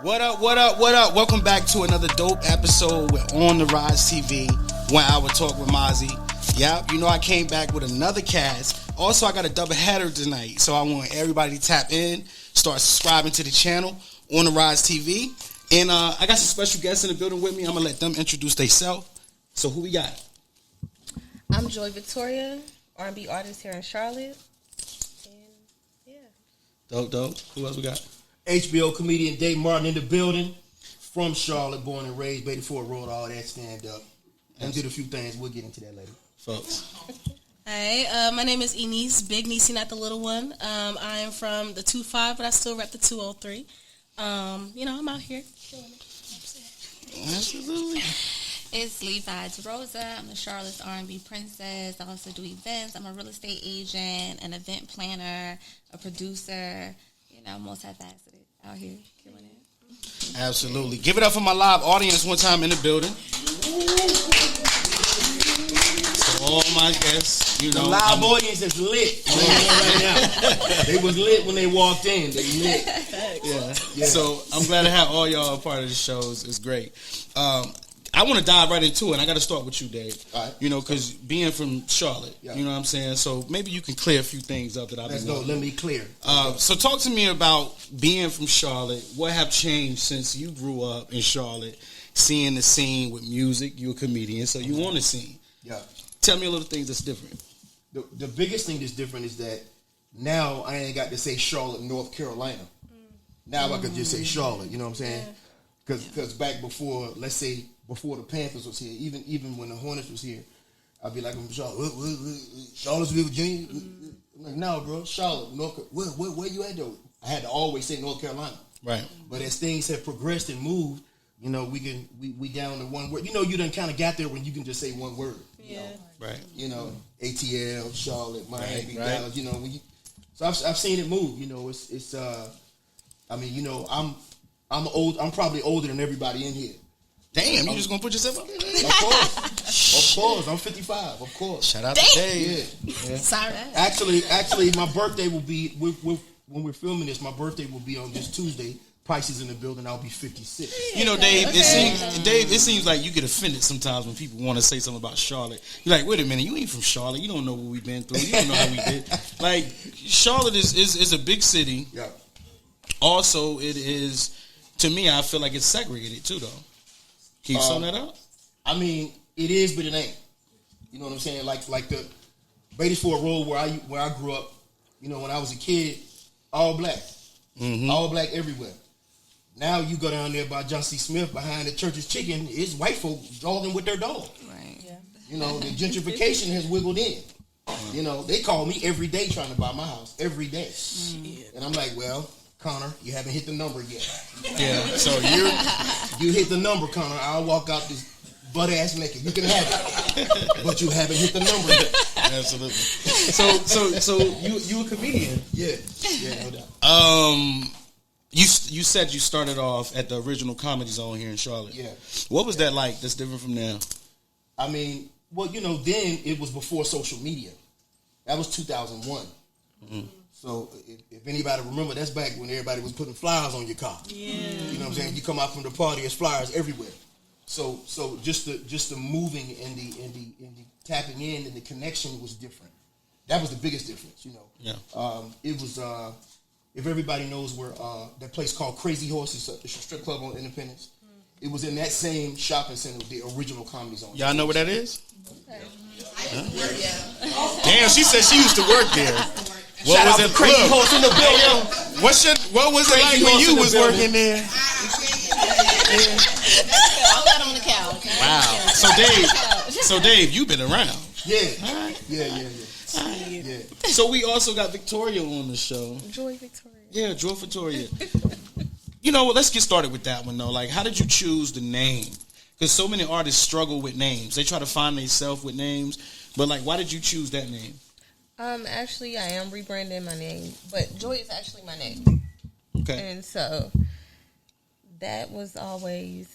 What up, what up, what up? Welcome back to another dope episode with On the RIZE TV, 1 hour talk with Mazee. Yep, you know I came back with another cast. Also, I got a double header tonight, so I want everybody to tap in, start subscribing to the channel, On the RIZE TV. And I got some special guests in the building with me. I'm going to let them introduce themselves. So who we got? I'm Joy Victoria, R&B artist here in Charlotte. And yeah. Dope. Who else we got? HBO comedian Dave Martin in the building. From Charlotte, born and raised, Baby Ford Road, all that stand up. And did a few things. We'll get into that later. Folks. Hi, my name is Enise, big niece, not the little one. I am from the 2-5, but I still rep the 203. I'm out here killing it. Absolutely. It's Levi's Rosa. I'm the Charlotte's R&B princess. I also do events. I'm a real estate agent, an event planner, a producer. Multifaceted out here killing it. Absolutely. Give it up for my live audience one time in the building. So all my guests, the live audience is lit right now. They was lit when they walked in. They lit. Yeah. So I'm glad to have all y'all a part of the show. It's great. I want to dive right into it. And I got to start with you, Dave. All right. Because being from Charlotte, you know what I'm saying? So maybe you can clear a few things up that I've been Let's go. Let me clear. So talk to me about being from Charlotte. What have changed since you grew up in Charlotte, seeing the scene with music? You're a comedian, so you on the scene. Yeah. Tell me a little things that's different. The biggest thing that's different is that now I ain't got to say Charlotte, North Carolina. Now I could just say Charlotte, you know what I'm saying? Because back before, let's say, before the Panthers was here, even when the Hornets was here, I'd be like, I'm Charlotte, Charlottesville, Virginia. I'm like, no, bro, Charlotte, North. Where you at though? I had to always say North Carolina. Right. But as things have progressed and moved, we down to one word. You done kind of got there when you can just say one word. Yeah. Right. ATL, Charlotte, Miami, right. Dallas. So I've seen it move. I'm probably older than everybody in here. Damn, you just gonna put yourself up there? Of course. I'm 55. Of course. Shout out to Dave. Yeah. Sorry. Actually, my birthday will be when we're filming this. My birthday will be on this Tuesday. Pisces in the building. I'll be 56. Dave. It seems like you get offended sometimes when people want to say something about Charlotte. You're like, wait a minute, you ain't from Charlotte. You don't know what we've been through. You don't know how we did. Like, Charlotte is a big city. Yeah. Also, it is, to me, I feel like it's segregated too, though. Can you sum that up? I mean, it is, but it ain't. You know what I'm saying? Like the Batesford Road where I grew up. When I was a kid, all black, all black everywhere. Now you go down there by John C. Smith behind the Church's Chicken, it's white folk jogging with their dog. Right. Yeah. The gentrification has wiggled in. They call me every day trying to buy my house every day, and I'm like, well, Connor, you haven't hit the number yet. Yeah. So you hit the number, Connor. I'll walk out this butt ass naked. You can have it, but you haven't hit the number yet. Absolutely. So you a comedian? Yeah, no doubt. You said you started off at the original Comedy Zone here in Charlotte. Yeah. What was that like? That's different from now. I mean, then it was before social media. That was 2001. Mm-hmm. So if anybody remember, that's back when everybody was putting flyers on your car. Yeah. You know what I'm saying? You come out from the party, there's flyers everywhere. So just the moving and the tapping in and the connection was different. That was the biggest difference, Yeah. It was if everybody knows where that place called Crazy Horses, the strip club on Independence. It was in that same shopping center, the original Comedy Zone. Y'all know where that is? Okay. Damn, she said she used to work there. What was it? Crazy Horse in the building. What was it like when you was working there? All that on the couch. Wow. So Dave, you've been around. Yeah. So we also got Victoria on the show. Joy Victoria. Yeah, Joy Victoria. Let's get started with that one though. Like, how did you choose the name? Because so many artists struggle with names. They try to find themselves with names. But like, why did you choose that name? Actually, I am rebranding my name, but Joy is actually my name. Okay. And so that was always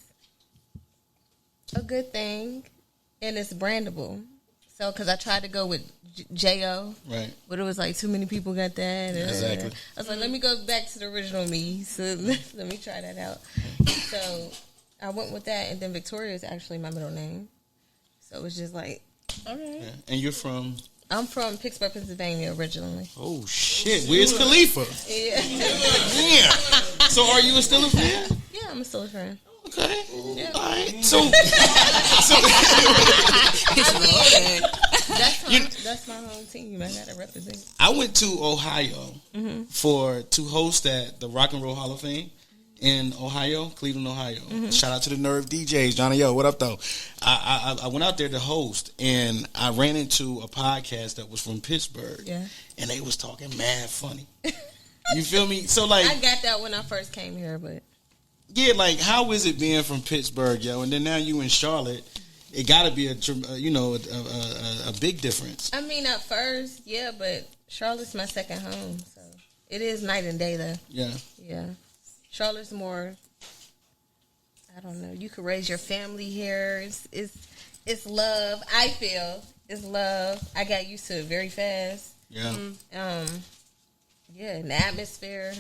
a good thing, and it's brandable. So, because I tried to go with J.O. Right. But it was like too many people got that. Exactly. I was like, let me go back to the original me. So, let me try that out. So, I went with that. And then Victoria is actually my middle name. So, it was just like, all right. Yeah. And you're from? I'm from Pittsburgh, Pennsylvania originally. Oh, shit. Where's Khalifa? Yeah. Yeah. So, are you still a fan? Yeah, I'm still a fan. Okay. Yeah. All right. So that's my home team. I gotta represent. I went to Ohio to host at the Rock and Roll Hall of Fame in Ohio, Cleveland, Ohio. Shout out to the Nerve DJs, Johnny. Yo, what up though? I went out there to host, and I ran into a podcast that was from Pittsburgh. Yeah, and they was talking mad funny. You feel me? So like, I got that when I first came here, but yeah, like how is it being from Pittsburgh, yo? And then now you in Charlotte. It got to be a big difference. I mean, at first, yeah, but Charlotte's my second home, so it is night and day, though. Yeah. Yeah. Charlotte's more, I don't know, you could raise your family here. It's love, I feel. It's love. I got used to it very fast. Yeah. Yeah, and the atmosphere,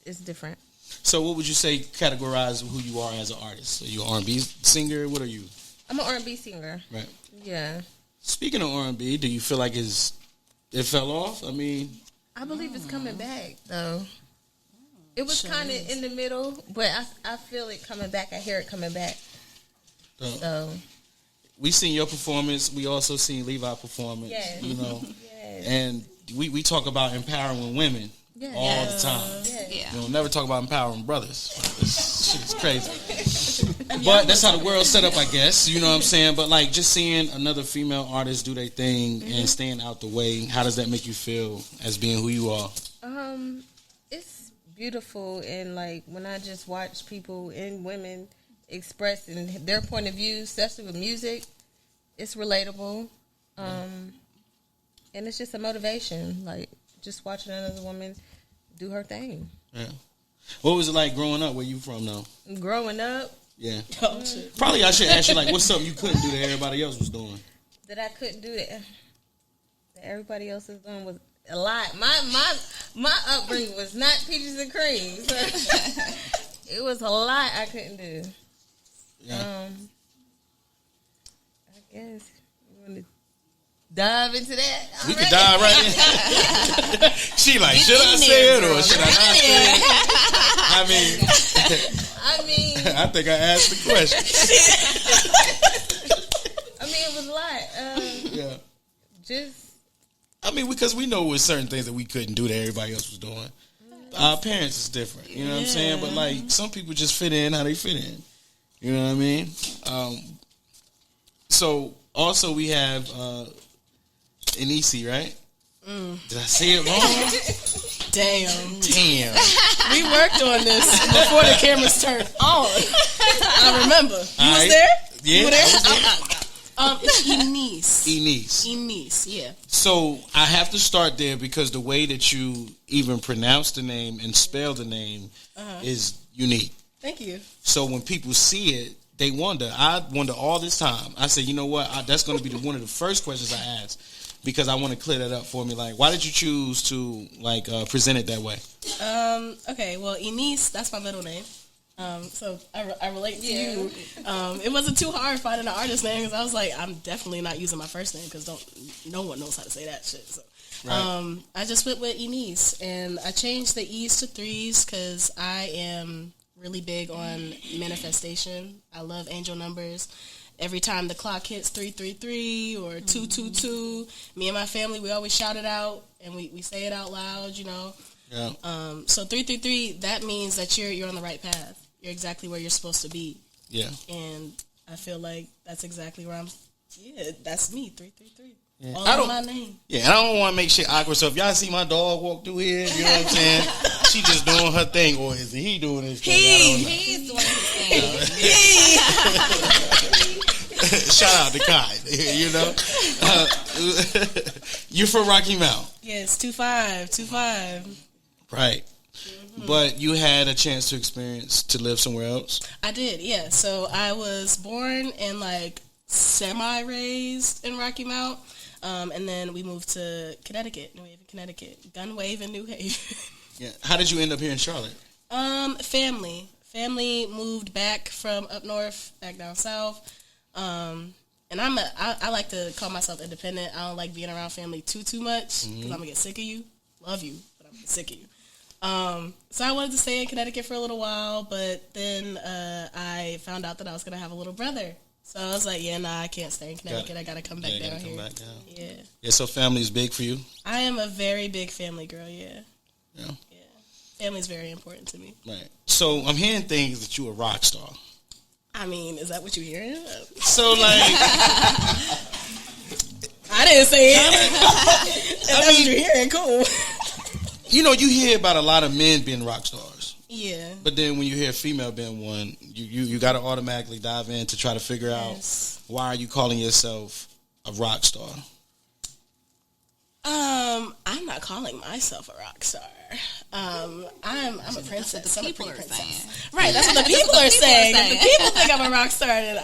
it's different. So what would you say categorize who you are as an artist? Are you an R&B singer? What are you? I'm an R&B singer. Right. Yeah. Speaking of R&B, do you feel like it fell off? I mean, I believe it's coming back, though. It was kind of in the middle, but I feel it coming back. I hear it coming back. So we seen your performance. We also seen Levi's performance. Yes. You know, yes. and we talk about empowering women all the time. Yes. Yeah. We'll never talk about empowering brothers. This shit's crazy. But that's how the world's set up, I guess. You know what I'm saying? But like just seeing another female artist do their thing and staying out the way, how does that make you feel as being who you are? It's beautiful, and like when I just watch people and women expressing their point of view, especially with music, it's relatable. And it's just a motivation, like just watching another woman do her thing. Yeah. What was it like growing up? Where you from, though? Growing up, Yeah. Probably I should ask you, like, what's something you couldn't do that everybody else was doing? that I couldn't do that everybody else is doing was a lot. My upbringing was not peaches and cream. So it was a lot I couldn't do. Yeah. I guess you want to dive into that. We could dive right in. She like, should I say it or should I not say it? I mean, I think I asked the question. I mean, it was a lot. Yeah. Just. I mean, because we know with certain things that we couldn't do that everybody else was doing. Our parents is different, you know what I'm saying? But like, some people just fit in how they fit in. You know what I mean? So also we have Enise, right? Did I say it wrong? Damn. Damn. We worked on this before the cameras turned on. I remember. You was there? Yeah. You were I was there. there? It's Enise. Enise. Yeah. So I have to start there because the way that you even pronounce the name and spell the name is unique. Thank you. So when people see it, they wonder. I wonder all this time. I said, you know what? That's going to be one of the first questions I ask because I want to clear that up for me. Like, why did you choose to present it that way? Okay. Well, Enise, that's my middle name. So I relate to you. It wasn't too hard finding an artist name because I was like, I'm definitely not using my first name because no one knows how to say that shit. So Right. I just went with Enise, and I changed the E's to 3s because I am really big on manifestation. I love angel numbers. Every time the clock hits 333 or 222, me and my family, we always shout it out and we say it out loud, you know. Yeah. So 333, that means that you're on the right path. You're exactly where you're supposed to be. Yeah. And I feel like that's exactly where that's me, 333. Yeah. All in my name. Yeah, and I don't want to make shit awkward. So if y'all see my dog walk through here, you know what I'm saying? She just doing her thing, or is he doing his thing? He's doing his thing. Shout out to Kai, you know. You're from Rocky Mount. Yes, 25. Right. But you had a chance to live somewhere else. I did, yeah. So I was born in like semi-raised in Rocky Mount. And then we moved to Connecticut, New Haven, Connecticut. Gun Wave in New Haven. Yeah. How did you end up here in Charlotte? Family. Family moved back from up north, back down south. And I like to call myself independent. I don't like being around family too much because I'm gonna get sick of you. Love you, but I'm gonna get sick of you. So I wanted to stay in Connecticut for a little while, but then I found out that I was gonna have a little brother. So I was like, yeah, nah, I can't stay in Connecticut. I gotta come back down here. Yeah. Yeah. So family is big for you. I am a very big family girl. Yeah. Yeah. Yeah. Family's very important to me. Right. So I'm hearing things that you're a rock star. I mean, is that what you're hearing? So like, I didn't say it. That's what you're hearing. Cool. You know, you hear about a lot of men being rock stars. Yeah. But then when you hear a female being one, you got to automatically dive in to try to figure out why are you calling yourself a rock star? I'm not calling myself a rock star. I'm a princess. I'm a people are princess. saying. Right, that's what the people are saying. If the people think I'm a rock star, then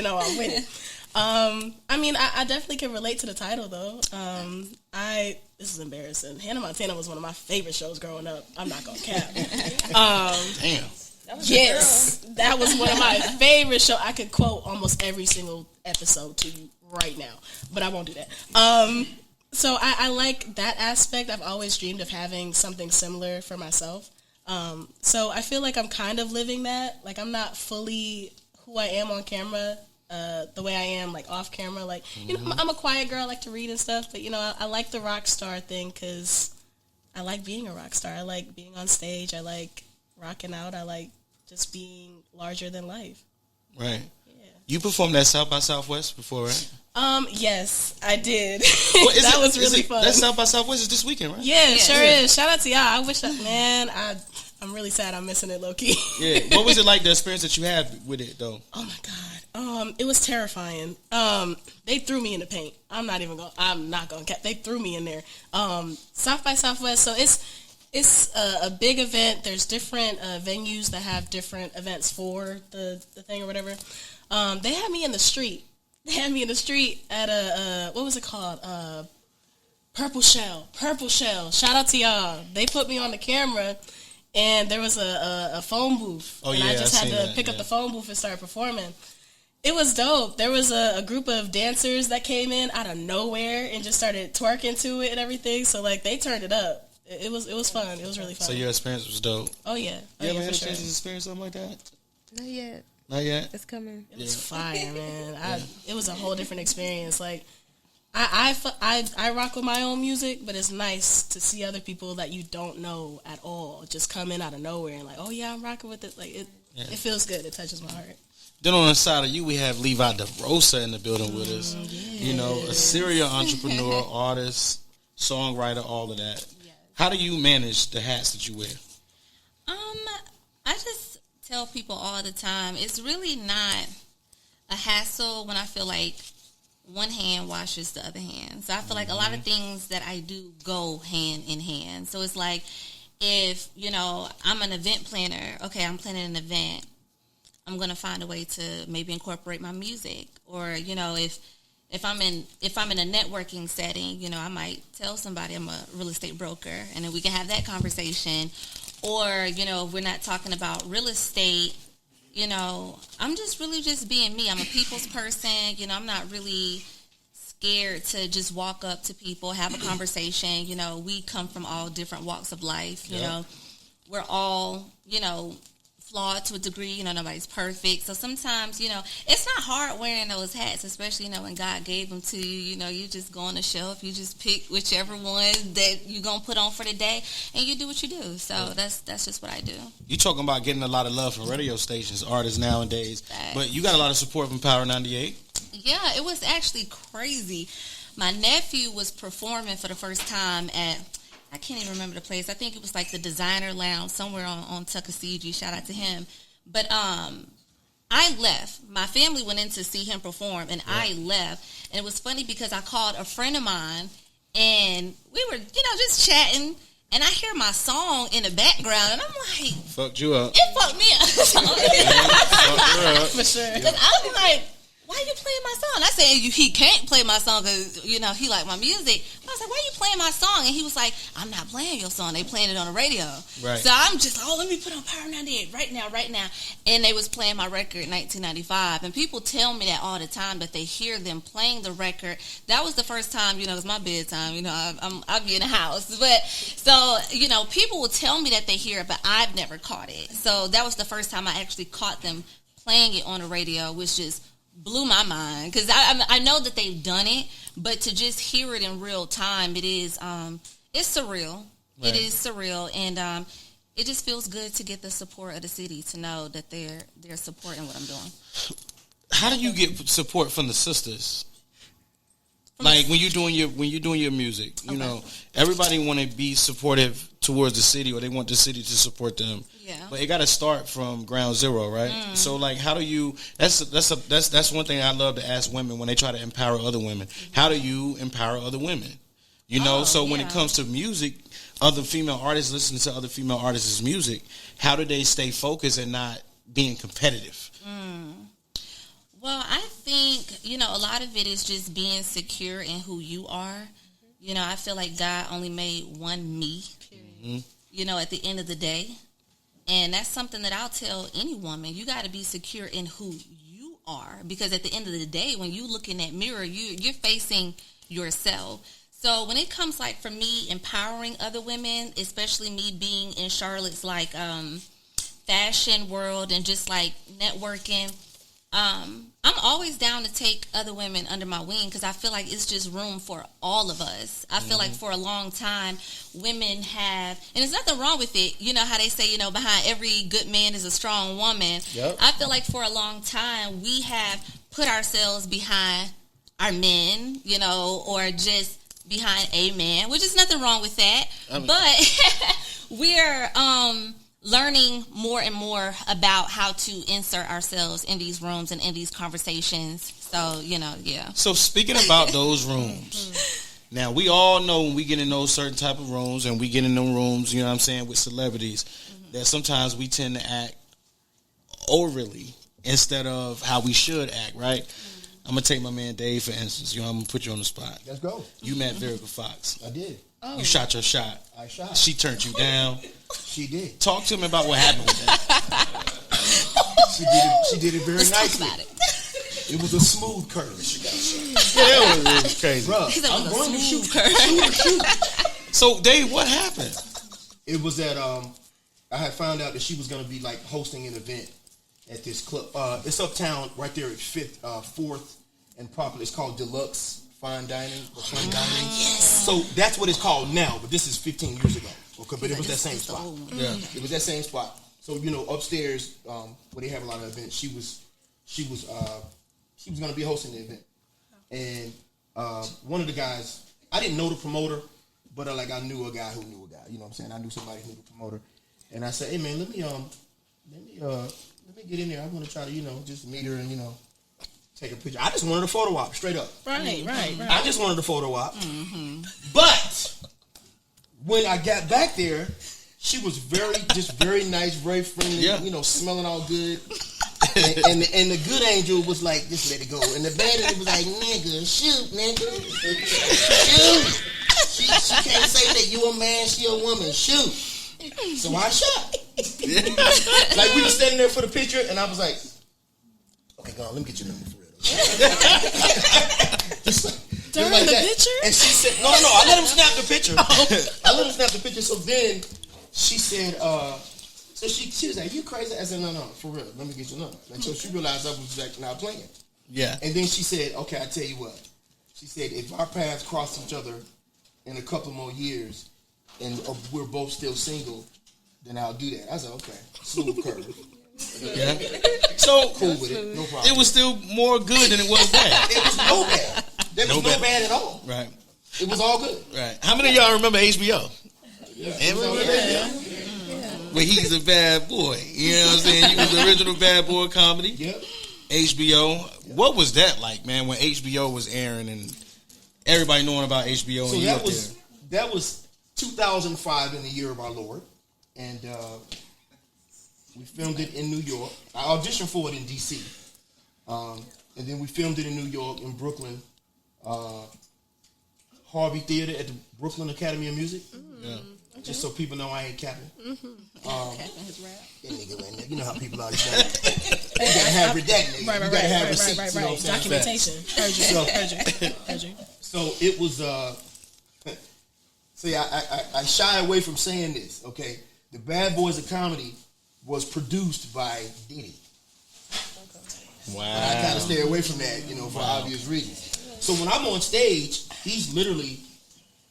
I'm with it. I mean, I definitely can relate to the title though. This is embarrassing. Hannah Montana was one of my favorite shows growing up. I'm not gonna cap. Damn. That was one of my favorite shows. I could quote almost every single episode to you right now, but I won't do that. So I like that aspect. I've always dreamed of having something similar for myself. So I feel like I'm kind of living that. Like I'm not fully who I am on camera, the way I am like off camera. Like, you know, I'm a quiet girl. I like to read and stuff. But, you know, I like the rock star thing because I like being a rock star. I like being on stage. I like rocking out. I like just being larger than life. Right. Yeah. You performed at South by Southwest before, right? Yes, I did. Well, that was really fun. That South by Southwest is this weekend, right? Yeah, it sure is. Shout out to y'all. I wish I'm really sad I'm missing it, low-key. Yeah. What was it like, the experience that you had with it, though? Oh, my God. It was terrifying. They threw me in the paint. I'm not going to. They threw me in there. South by Southwest, so it's a big event. There's different venues that have different events for the thing or whatever. They had me in the street. They had me in the street at a, what was it called? Purple Shell. Shout out to y'all. They put me on the camera, and there was a phone booth. Oh, and yeah, I just had to pick up the phone booth and start performing. It was dope. There was a group of dancers that came in out of nowhere and just started twerking to it and everything. So, like, they turned it up. It was fun. It was really fun. So your experience was dope. Oh, yeah. You ever had a chance to experience something like that? Not yet. Not yet? It's coming. It was fire, man. It was a whole different experience. Like, I rock with my own music, but it's nice to see other people that you don't know at all just come in out of nowhere and like, oh yeah, I'm rocking with it. Like it feels good. It touches my heart. Then on the side of you, we have Levi DeRosa in the building with us. Yeah. You know, a serial entrepreneur, artist, songwriter, all of that. Yes. How do you manage the hats that you wear? I just tell people all the time, it's really not a hassle when I feel like one hand washes the other hand. So I feel like a lot of things that I do go hand in hand. So it's like if, you know, I'm an event planner, okay, I'm planning an event, I'm going to find a way to maybe incorporate my music. Or, you know, if I'm in a networking setting, you know, I might tell somebody I'm a real estate broker, and then we can have that conversation. Or, you know, if we're not talking about real estate, you know, I'm just really just being me. I'm a people's person. You know, I'm not really scared to just walk up to people, have a conversation. You know, we come from all different walks of life. You know, we're all, you know, flawed to a degree. You know, nobody's perfect. So sometimes, you know, it's not hard wearing those hats, especially, you know, when God gave them to you. You know, you just go on the shelf, you just pick whichever one that you're going to put on for the day, and you do what you do. So that's just what I do. You talking about getting a lot of love from radio stations, artists nowadays, but you got a lot of support from Power 98. Yeah, it was actually crazy. My nephew was performing for the first time at, I can't even remember the place. I think it was like the Designer Lounge somewhere on Tuckasegee. Shout out to him. But I left. My family went in to see him perform, and I left. And it was funny because I called a friend of mine, and we were, you know, just chatting, and I hear my song in the background, and I'm like, fucked you up. It fucked me up. Fucked her up. For sure. Because I'm like, why you playing my song? I said, he can't play my song because, he like my music. I was like, why you playing my song? And he was like, I'm not playing your song. They playing it on the radio. Right. So I'm just like, let me put on Power 98 right now. And they was playing my record in 1995. And people tell me that all the time, that they hear them playing the record. That was the first time, it's my bedtime. I'll be in the house. But, so, people will tell me that they hear it, but I've never caught it. So that was the first time I actually caught them playing it on the radio, which just blew my mind, because I know that they've done it, but to just hear it in real time, it is it's surreal. Right. It is surreal, and it just feels good to get the support of the city, to know that they're supporting what I'm doing. How do you get support from the sisters? Like when you're doing your music, everybody want to be supportive towards the city, or they want the city to support them. Yeah. But it got to start from ground zero, right? So like, how do you? That's one thing I love to ask women when they try to empower other women. How do you empower other women? When it comes to music, other female artists listening to other female artists' music, how do they stay focused and not being competitive? Well, I think, a lot of it is just being secure in who you are. I feel like God only made one me, at the end of the day. And that's something that I'll tell any woman. You got to be secure in who you are. Because at the end of the day, when you look in that mirror, you're facing yourself. So when it comes, like, for me, empowering other women, especially me being in Charlotte's, like, fashion world and just, like, networking, I'm always down to take other women under my wing, because I feel like it's just room for all of us. I feel like for a long time, women have, and there's nothing wrong with it. You know how they say, behind every good man is a strong woman. Yep. I feel like for a long time, we have put ourselves behind our men, or just behind a man, which is nothing wrong with that. But we're learning more and more about how to insert ourselves in these rooms and in these conversations. So, yeah. So speaking about those rooms, now we all know when we get in those certain type of rooms, and we get in them rooms, with celebrities, that sometimes we tend to act overly instead of how we should act, right? I'm going to take my man Dave, for instance. I'm going to put you on the spot. Let's go. You met Vivica Fox. I did. You shot your shot. I shot. She turned you down. She did. Talk to me about what happened with that. She did it very nicely. Talk about it. It was a smooth curve. She got shot. Yeah, it was crazy. Bruh, I'm going to shoot. So, Dave, what happened? It was that I had found out that she was going to be like hosting an event at this club. It's uptown, right there at 4th and Poplar. It's called Deluxe Fine Dining or Fine Dining. Yes. So that's what it's called now, but this is 15 years ago. Okay, but it was that same spot. Yeah, it was that same spot. So upstairs where they have a lot of events, she was going to be hosting the event, and one of the guys, I didn't know the promoter, but I knew a guy who knew a guy. You know what I'm saying? I knew somebody who knew the promoter, and I said, "Hey man, let me get in there. I want to try to just meet her and take a picture." I just wanted a photo op, straight up. Right. I just wanted a photo op. But when I got back there, she was very nice, very friendly, smelling all good. and the good angel was like, just let it go. And the bad angel was like, nigga, shoot, nigga. Shoot. She can't say that you a man, she a woman. Shoot. So I shot. Like, we were standing there for the picture, and I was like, okay, go on, let me get your number for real. During like the that. picture? And she said, no, I let him snap the picture. I let him snap the picture. So then she said, so she was like, you crazy? I said, no, for real, let me get your number. Until she realized I was like not playing. Yeah. And then she said, okay, I tell you what. She said, if our paths cross each other in a couple more years and we're both still single, then I'll do that. I said, okay, smooth curve. Yeah. So cool with it, no problem. It was still more good than it was bad. It was no bad. There was no bad at all. Right. It was all good. Right. How many of y'all remember HBO? Yeah. Where he's a bad boy. You know what I'm saying? He was the original bad boy comedy. Yep. HBO. Yep. What was that like, man, when HBO was airing and everybody knowing about HBO? So and that was 2005 in the year of our Lord. And we filmed it in New York. I auditioned for it in D.C. and then we filmed it in New York, in Brooklyn, Harvey Theater at the Brooklyn Academy of Music. Yeah. Just so people know I ain't capping. Capping his rap. That nigga right there. You know how people are. You gotta have redacted. Right. You gotta have receipts. Right. You know what I'm saying? Documentation. Heard you. So it was. See, I shy away from saying this. Okay, the Bad Boys of Comedy was produced by Diddy. Wow. But I kind of stay away from that, for obvious reasons. So when I'm on stage, he's literally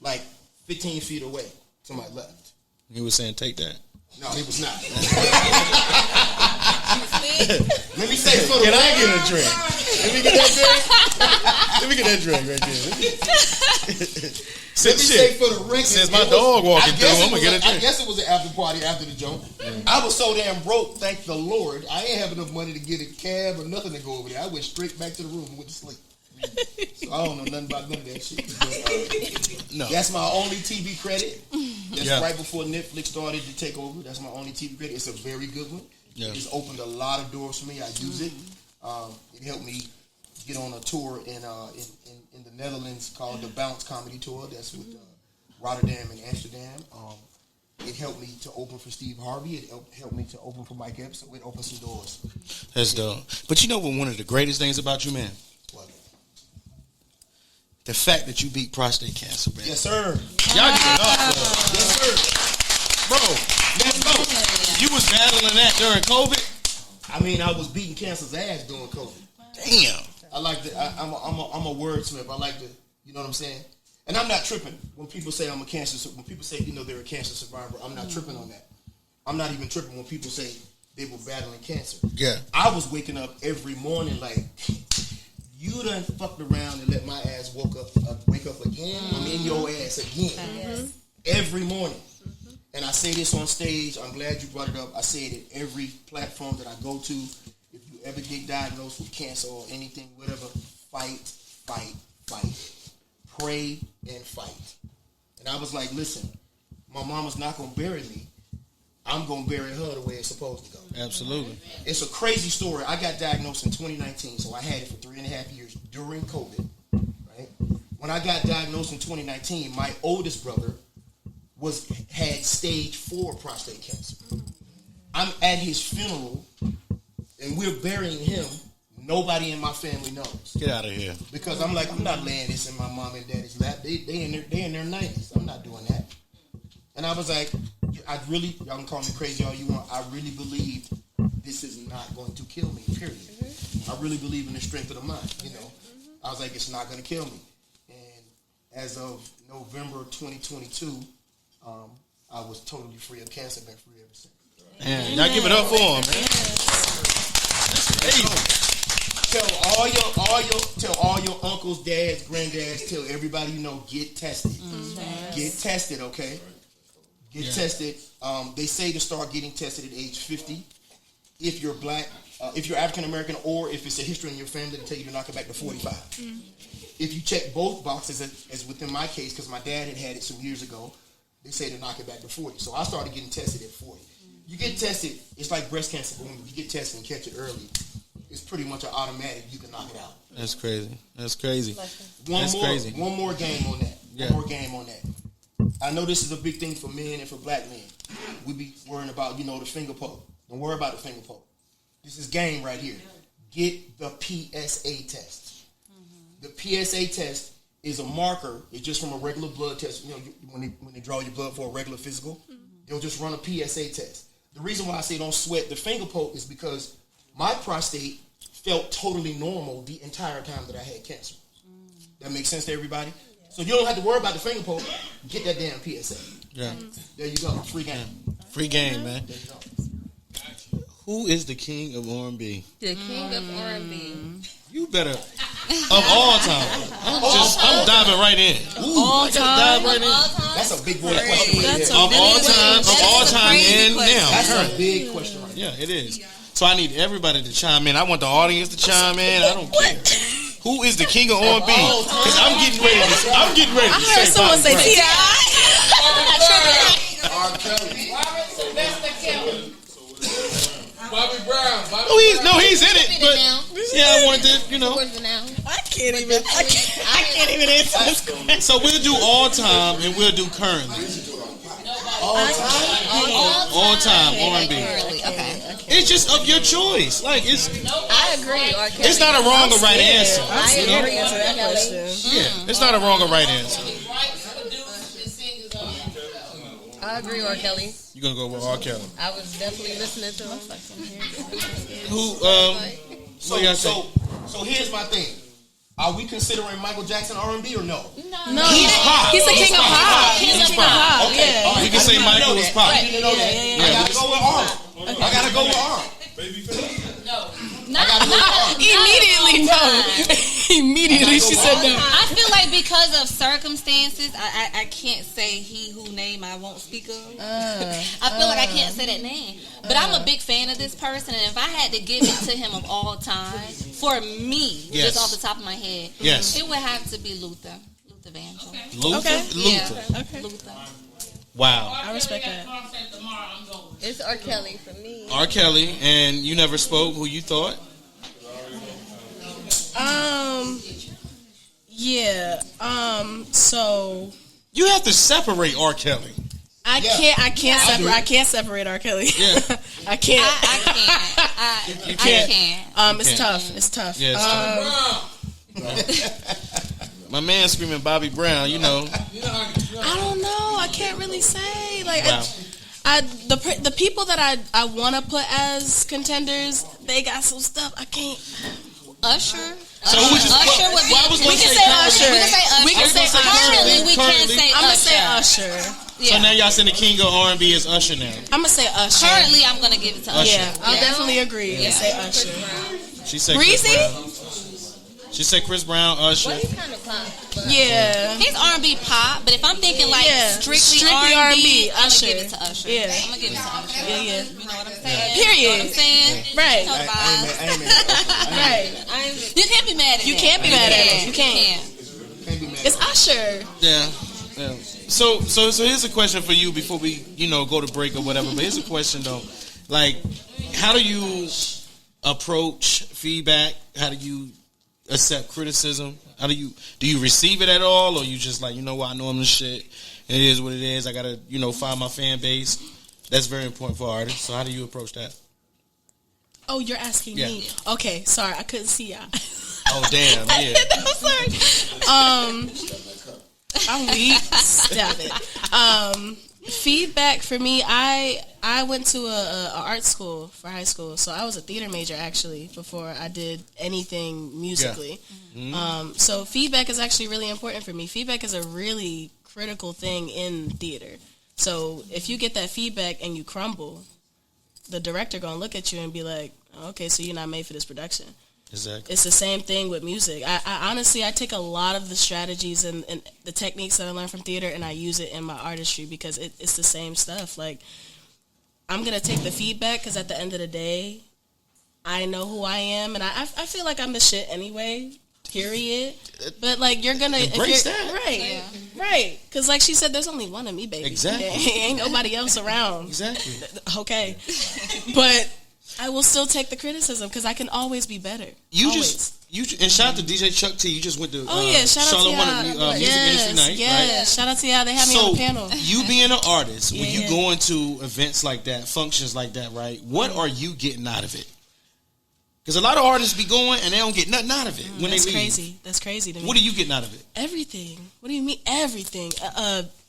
like 15 feet away to my left. He was saying, take that. No, he was not. Let me say for the Can I get a drink? Let me get that drink. Let me get that drink right there. Let me say for the record. Since my dog walking through, I'm going to get a drink. I guess it was an after party after the joke. I was so damn broke, thank the Lord. I ain't have enough money to get a cab or nothing to go over there. I went straight back to the room and went to sleep. So I don't know nothing about none of that shit. But, No. That's my only TV credit. That's Yeah. right before Netflix started to take over. That's my only TV credit. It's a very good one. Yeah. It's opened a lot of doors for me. I use it. It helped me get on a tour in the Netherlands called the Bounce Comedy Tour. That's with Rotterdam and Amsterdam. It helped me to open for Steve Harvey. It helped me to open for Mike Epps. So it opened some doors. That's dope. But you know what one of the greatest things about you, man? What? The fact that you beat prostate cancer, man. Yes, sir. Y'all give it up, bro. Yes, sir. Bro, let's go. You was battling that during COVID? I mean, I was beating cancer's ass during COVID. Damn. I like to. I'm a wordsmith. I like to. You know what I'm saying? And I'm not tripping when people say I'm a cancer. When people say they're a cancer survivor, I'm not tripping on that. I'm not even tripping when people say they were battling cancer. Yeah. I was waking up every morning like, you done fucked around and let my ass wake up again. I'm in your ass again. Every morning. And I say this on stage. I'm glad you brought it up. I say it at every platform that I go to. If you ever get diagnosed with cancer or anything, whatever, fight. Pray and fight. And I was like, listen, my mama's not going to bury me. I'm going to bury her the way it's supposed to go. Absolutely. It's a crazy story. I got diagnosed in 2019, so I had it for 3.5 years during COVID. Right? When I got diagnosed in 2019, my oldest brother had stage 4 prostate cancer. I'm at his funeral, and we're burying him. Nobody in my family knows. Get out of here. Because I'm like, I'm not laying this in my mom and daddy's lap. They in their 90s. I'm not doing that. And I was like, y'all can call me crazy all you want. I really believe this is not going to kill me, period. I really believe in the strength of the mind, I was like, it's not going to kill me. And as of November 2022, I was totally free of cancer, been free ever since. Man, y'all give it up for him, man. Tell all your uncles, dads, granddads, tell everybody you know, get tested. Get tested, okay? Get tested. They say to start getting tested at age 50. If you're black, if you're African American, or if it's a history in your family, they tell you to knock it back to 45. If you check both boxes, as within my case, because my dad had it some years ago, they say to knock it back to 40. So I started getting tested at 40. You get tested, it's like breast cancer, but when you get tested and catch it early, it's pretty much an automatic. You can knock it out. That's crazy. One more game on that. Yeah. One more game on that. I know this is a big thing for men and for black men. We be worrying about, the finger poke. Don't worry about the finger poke. This is game right here. Get the PSA test. The PSA test is a marker. It's just from a regular blood test. When they draw your blood for a regular physical, they'll just run a PSA test. The reason why I say don't sweat the finger poke is because my prostate felt totally normal the entire time that I had cancer. That makes sense to everybody? So you don't have to worry about the finger poke. Get that damn PSA. Yeah. There you go. Free game. Free game, man. There you go. Who is the king of R&B? The king of R&B. You better. Of all time. I'm diving right in. All time. Dive right in. That's a big boy question right there. Of all time and now. That's a big question right there. Yeah, it is. So I need everybody to chime in. I want the audience to chime in. I don't care. Who is the king of R&B? Because I'm getting ready to I heard someone say T.I. R. Kelly. Bobby Brown. No, he's in it. But Yeah, I wanted to, you know. Towards the now. I can't even answer this question. So we'll do all time and we'll do currently. All time R&B. Okay. It's just of your choice. Like it's. I agree. R. Kelly. It's not a wrong or right answer. I agree. Answer that question. Yeah, it's not a wrong or right answer. I agree. R. Kelly. You're gonna go with R. Kelly. I was definitely listening to him. Who? What y'all say? So here's my thing. Are we considering Michael Jackson R&B or no? No, He's pop. He's the king of pop. He's pop. Okay. Yeah. All right. We can say Michael was pop. I didn't know that. I gotta go with R. I gotta go with R. Immediately, no. Immediately, she said no. I feel like because of circumstances, I can't say he who name I won't speak of. I feel like I can't say that name. But I'm a big fan of this person, and if I had to give it to him of all time, for me, Yes. just off the top of my head, Yes. it would have to be Luther Vandross. Luther. Okay. Luther. Okay. Luther. Wow. I respect that. It's R. Kelly for me. R. Kelly, and you never spoke. Who you thought? Yeah. So You have to separate R. Kelly. I can't separate R. Kelly. Yeah. I can't. I can't. You I can't. can't. It's can't. tough. It's tough. Yeah, it's My man screaming Bobby Brown. You know. I don't know. I can't really say. Like, Wow. the people that I want to put as contenders, they got some stuff I can't. Usher. So who would you? Usher would be. Well, I was gonna We can say say currently. Usher. We can say Usher. Currently, we can't say I'm gonna say Usher. Usher. So now y'all saying the king of R&B is Usher now. I'm gonna say Usher. Currently, I'm gonna give it to Usher. Yeah, I'll definitely agree and say Usher. She said Chris Breezy? Brown. She said Chris Brown, Usher. Well, he's kind of pop. But Yeah. He's R&B pop, but if I'm thinking like Yeah. strictly R&B, R&B, I'm Usher. gonna give it to Usher. Yeah. I'm gonna give it to Usher. Yeah. You know what I'm saying? Period. You know what I'm saying? Right. You know the vibes. I ain't mad. Right. You can't be mad at You that. can't be mad at it. You You can't. Can't be mad. It's Usher. Yeah. Yeah. So here's a question for you before we, go to break or whatever. But here's a question though. Like, how do you approach feedback? How do you accept criticism? How do you receive it at all, or you just like, I know I'm the shit. It is what it is. I gotta, find my fan base. That's very important for artists. So how do you approach that? Oh, you're asking Yeah. me. Okay, sorry, I couldn't see y'all. Oh damn, yeah. I'm sorry. I'm weak. Stop it. Feedback for me, I went to a art school for high school, so I was a theater major actually before I did anything musically. Yeah. So feedback is actually really important for me. Feedback is a really critical thing in theater. So if you get that feedback and you crumble, the director gonna look at you and be like, okay, so you're not made for this production. Exactly. It's the same thing with music. I honestly, I take a lot of the strategies and the techniques that I learned from theater and I use it in my artistry because it's the same stuff. Like, I'm going to take the feedback because at the end of the day, I know who I am and I feel like I'm the shit anyway, period. But, like, you're going to... Embrace that. Right. Yeah. Right. Because, like she said, there's only one of me, baby. Exactly. Ain't nobody else around. Exactly. Okay. But... I will still take the criticism because I can always be better. And shout out to DJ Chuck T. You just went to shout Charlotte out to y'all. Music Industry Night. Yes, right? Shout out to y'all. They had me on the panel. You being an artist, when you go into events like that, functions like that, right? What are you getting out of it? Because a lot of artists be going and they don't get nothing out of it when they leave. Crazy. That's crazy to me. What are you getting out of it? Everything. What do you mean everything?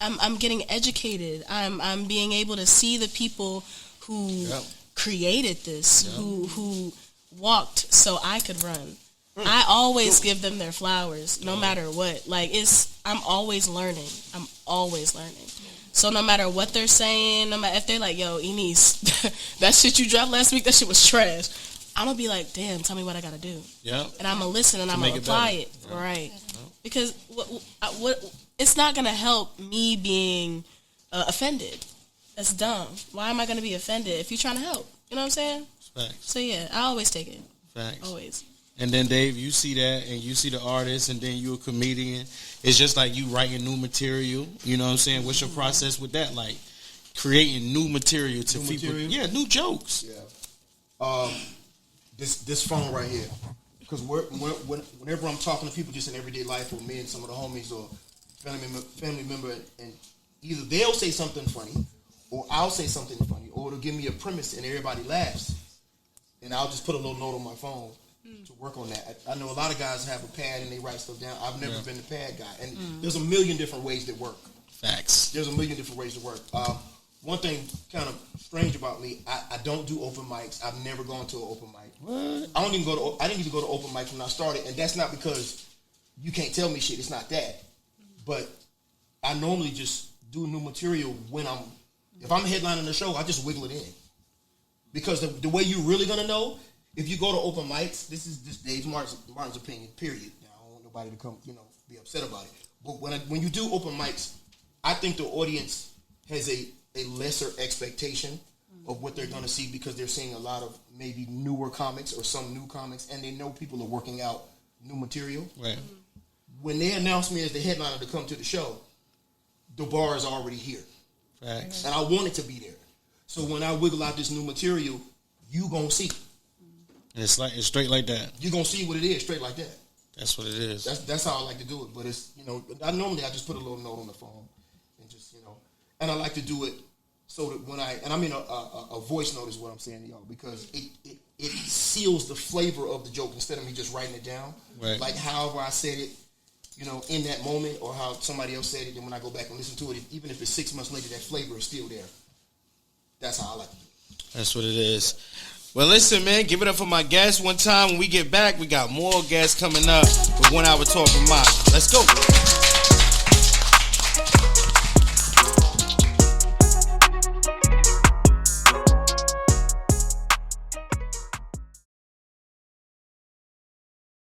I'm getting educated. I'm being able to see the people who created this, who walked so I could run. I always give them their flowers, no matter what. Like, I'm always learning. I'm always learning. So no matter what they're saying, no matter if they're like, yo, Enise, that shit you dropped last week, that shit was trash. I'm going to be like, damn, tell me what I got to do. Yeah. And I'm going to listen and I'm going to apply it. Yeah. Right. Yeah. Because it's not going to help me being offended. That's dumb. Why am I going to be offended if you're trying to help? You know what I'm saying? Facts. So, yeah, I always take it. Facts. Always. And then, Dave, you see that, and you see the artist, and then you're a comedian. It's just like you writing new material. You know what I'm saying? What's your process with that? Like, creating new material to people. Yeah, new jokes. Yeah. This phone right here. because whenever I'm talking to people just in everyday life, or me and some of the homies or family member, and either they'll say something funny, or I'll say something funny, or it'll give me a premise and everybody laughs, and I'll just put a little note on my phone to work on that. I know a lot of guys have a pad and they write stuff down. I've never been the pad guy, and there's a million different ways that work. Facts. There's a million different ways to work. One thing kind of strange about me, I don't do open mics. I've never gone to an open mic. What? I didn't even go to open mics when I started, and that's not because you can't tell me shit. It's not that. But I normally just do new material when if I'm headlining the show, I just wiggle it in. Because the way you're really gonna know, if you go to open mics, this is just Dave Martin's opinion, period. Now, I don't want nobody to come, be upset about it. But when you do open mics, I think the audience has a lesser expectation of what they're going to see, because they're seeing a lot of maybe newer comics or some new comics, and they know people are working out new material. Right. When they announce me as the headliner to come to the show, the bar is already here. Facts. And I want it to be there. So when I wiggle out this new material, you going to see. It's straight like that. You're going to see what it is, straight like that. That's what it is. That's how I like to do it. But it's, I just put a little note on the phone and just, and I like to do it so that a voice note is what I'm saying to y'all, because it seals the flavor of the joke instead of me just writing it down. Right. Like however I said it, in that moment, or how somebody else said it, and when I go back and listen to it, even if it's 6 months later, that flavor is still there. That's how I like to do it. That's what it is. Well, listen, man, give it up for my guests one time. When we get back, we got more guests coming up with 1 Hour Talk with Mazee. Let's go.